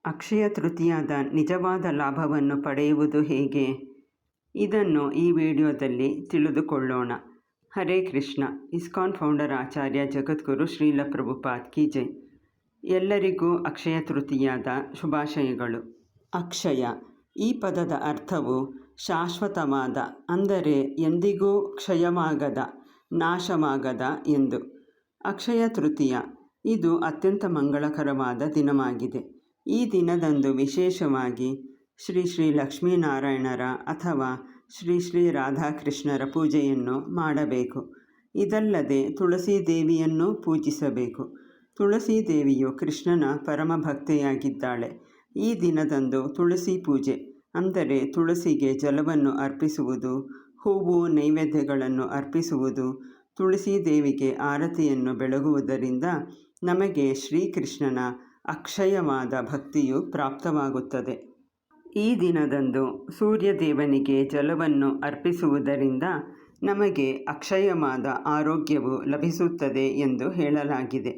ಅಕ್ಷಯ ತೃತೀಯದ ನಿಜವಾದ ಲಾಭವನ್ನು ಪಡೆಯುವುದು ಹೇಗೆ? ಇದನ್ನು ಈ ವಿಡಿಯೋದಲ್ಲಿ ತಿಳಿದುಕೊಳ್ಳೋಣ. ಹರೇ ಕೃಷ್ಣ. ಇಸ್ಕಾನ್ ಫೌಂಡರ್ ಆಚಾರ್ಯ ಜಗದ್ಗುರು ಶ್ರೀಲ ಪ್ರಭುಪಾದ್ ಕಿ ಜೈ. ಎಲ್ಲರಿಗೂ ಅಕ್ಷಯ ತೃತೀಯದ ಶುಭಾಶಯಗಳು. ಅಕ್ಷಯ ಈ ಪದದ ಅರ್ಥವು ಶಾಶ್ವತವಾದ, ಅಂದರೆ ಎಂದಿಗೂ ಕ್ಷಯವಾಗದ, ನಾಶವಾಗದ ಎಂದು. ಅಕ್ಷಯ ತೃತೀಯ ಇದು ಅತ್ಯಂತ ಮಂಗಳಕರವಾದ ದಿನವಾಗಿದೆ. ಈ ದಿನದಂದು ವಿಶೇಷವಾಗಿ ಶ್ರೀ ಶ್ರೀ ಲಕ್ಷ್ಮೀನಾರಾಯಣರ ಅಥವಾ ಶ್ರೀ ಶ್ರೀ ರಾಧಾಕೃಷ್ಣರ ಪೂಜೆಯನ್ನು ಮಾಡಬೇಕು. ಇದಲ್ಲದೆ ತುಳಸಿ ದೇವಿಯನ್ನು ಪೂಜಿಸಬೇಕು. ತುಳಸಿ ದೇವಿಯು ಕೃಷ್ಣನ ಪರಮ ಭಕ್ತೆಯಾಗಿದ್ದಾಳೆ. ಈ ದಿನದಂದು ತುಳಸಿ ಪೂಜೆ ಅಂದರೆ ತುಳಸಿಗೆ ಜಲವನ್ನು ಅರ್ಪಿಸುವುದು, ಹೂವು ನೈವೇದ್ಯಗಳನ್ನು ಅರ್ಪಿಸುವುದು, ತುಳಸಿ ದೇವಿಗೆ ಆರತಿಯನ್ನು ಬೆಳಗುವುದರಿಂದ ನಮಗೆ ಶ್ರೀಕೃಷ್ಣನ ಅಕ್ಷಯವಾದ ಭಕ್ತಿಯು ಪ್ರಾಪ್ತವಾಗುತ್ತದೆ. ಈ ದಿನದಂದು ಸೂರ್ಯದೇವನಿಗೆ ಜಲವನ್ನು ಅರ್ಪಿಸುವುದರಿಂದ ನಮಗೆ ಅಕ್ಷಯವಾದ ಆರೋಗ್ಯವು ಲಭಿಸುತ್ತದೆ ಎಂದು ಹೇಳಲಾಗಿದೆ.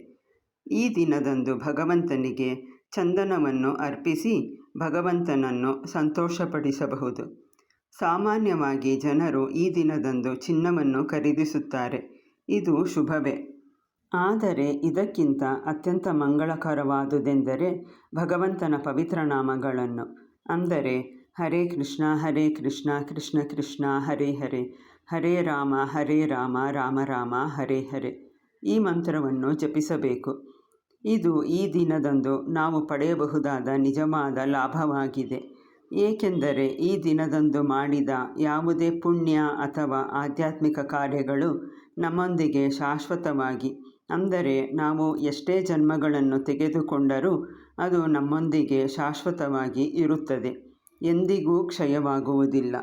ಈ ದಿನದಂದು ಭಗವಂತನಿಗೆ ಚಂದನವನ್ನು ಅರ್ಪಿಸಿ ಭಗವಂತನನ್ನು ಸಂತೋಷಪಡಿಸಬಹುದು. ಸಾಮಾನ್ಯವಾಗಿ ಜನರು ಈ ದಿನದಂದು ಚಿನ್ನವನ್ನು ಖರೀದಿಸುತ್ತಾರೆ. ಇದು ಶುಭವೇ. ಆದರೆ ಇದಕ್ಕಿಂತ ಅತ್ಯಂತ ಮಂಗಳಕರವಾದುದೆಂದರೆ ಭಗವಂತನ ಪವಿತ್ರ ನಾಮಗಳನ್ನು, ಅಂದರೆ ಹರೇ ಕೃಷ್ಣ ಕೃಷ್ಣ ಕೃಷ್ಣ ಹರೇ ಹರೇ, ಹರೇ ರಾಮ ರಾಮ ರಾಮ ಹರೇ ಹರೇ ಈ ಮಂತ್ರವನ್ನು ಜಪಿಸಬೇಕು. ಇದು ಈ ದಿನದಂದು ನಾವು ಪಡೆಯಬಹುದಾದ ನಿಜವಾದ ಲಾಭವಾಗಿದೆ. ಏಕೆಂದರೆ ಈ ದಿನದಂದು ಮಾಡಿದ ಯಾವುದೇ ಪುಣ್ಯ ಅಥವಾ ಆಧ್ಯಾತ್ಮಿಕ ಕಾರ್ಯಗಳು ನಮ್ಮೊಂದಿಗೆ ಶಾಶ್ವತವಾಗಿ, ಅಂದರೆ ನಾವು ಎಷ್ಟೇ ಜನ್ಮಗಳನ್ನು ತೆಗೆದುಕೊಂಡರೂ ಅದು ನಮ್ಮೊಂದಿಗೆ ಶಾಶ್ವತವಾಗಿ ಇರುತ್ತದೆ, ಎಂದಿಗೂ ಕ್ಷಯವಾಗುವುದಿಲ್ಲ.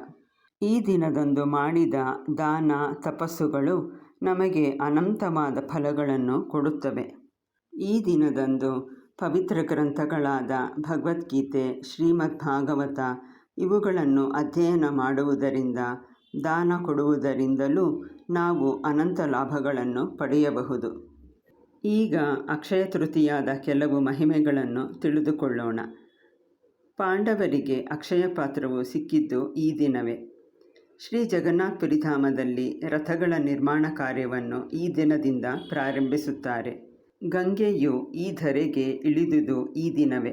ಈ ದಿನದಂದು ಮಾಡಿದ ದಾನ ತಪಸ್ಸುಗಳು ನಮಗೆ ಅನಂತವಾದ ಫಲಗಳನ್ನು ಕೊಡುತ್ತವೆ. ಈ ದಿನದಂದು ಪವಿತ್ರ ಗ್ರಂಥಗಳಾದ ಭಗವದ್ಗೀತೆ, ಶ್ರೀಮದ್ ಭಾಗವತ ಇವುಗಳನ್ನು ಅಧ್ಯಯನ ಮಾಡುವುದರಿಂದ, ದಾನ ಕೊಡುವುದರಿಂದಲೂ ನಾವು ಅನಂತ ಲಾಭಗಳನ್ನು ಪಡೆಯಬಹುದು. ಈಗ ಅಕ್ಷಯ ತೃತೀಯದ ಕೆಲವು ಮಹಿಮೆಗಳನ್ನು ತಿಳಿದುಕೊಳ್ಳೋಣ. ಪಾಂಡವರಿಗೆ ಅಕ್ಷಯ ಪಾತ್ರವು ಸಿಕ್ಕಿದ್ದು ಈ ದಿನವೇ. ಶ್ರೀ ಜಗನ್ನಾಥಪುರಿಧಾಮದಲ್ಲಿ ರಥಗಳ ನಿರ್ಮಾಣ ಕಾರ್ಯವನ್ನು ಈ ದಿನದಿಂದ ಪ್ರಾರಂಭಿಸುತ್ತಾರೆ. ಗಂಗೆಯು ಈ ಧರೆಗೆ ಇಳಿದುದು ಈ ದಿನವೇ.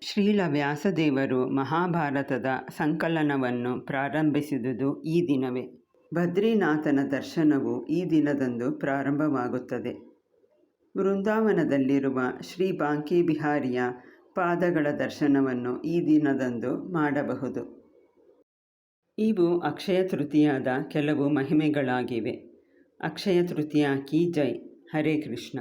ಶ್ರೀಲ ವ್ಯಾಸದೇವರು ಮಹಾಭಾರತದ ಸಂಕಲನವನ್ನು ಪ್ರಾರಂಭಿಸಿದುದು ಈ ದಿನವೇ. ಬದ್ರಿನಾಥನ ದರ್ಶನವು ಈ ದಿನದಂದು ಪ್ರಾರಂಭವಾಗುತ್ತದೆ. ವೃಂದಾವನದಲ್ಲಿರುವ ಶ್ರೀ ಬಾಂಕಿ ಬಿಹಾರಿಯ ಪಾದಗಳ ದರ್ಶನವನ್ನು ಈ ದಿನದಂದು ಮಾಡಬಹುದು. ಇವು ಅಕ್ಷಯ ತೃತೀಯದ ಕೆಲವು ಮಹಿಮೆಗಳಾಗಿವೆ. ಅಕ್ಷಯ ತೃತೀಯ ಕಿ ಜೈ. ಹರೇ ಕೃಷ್ಣ.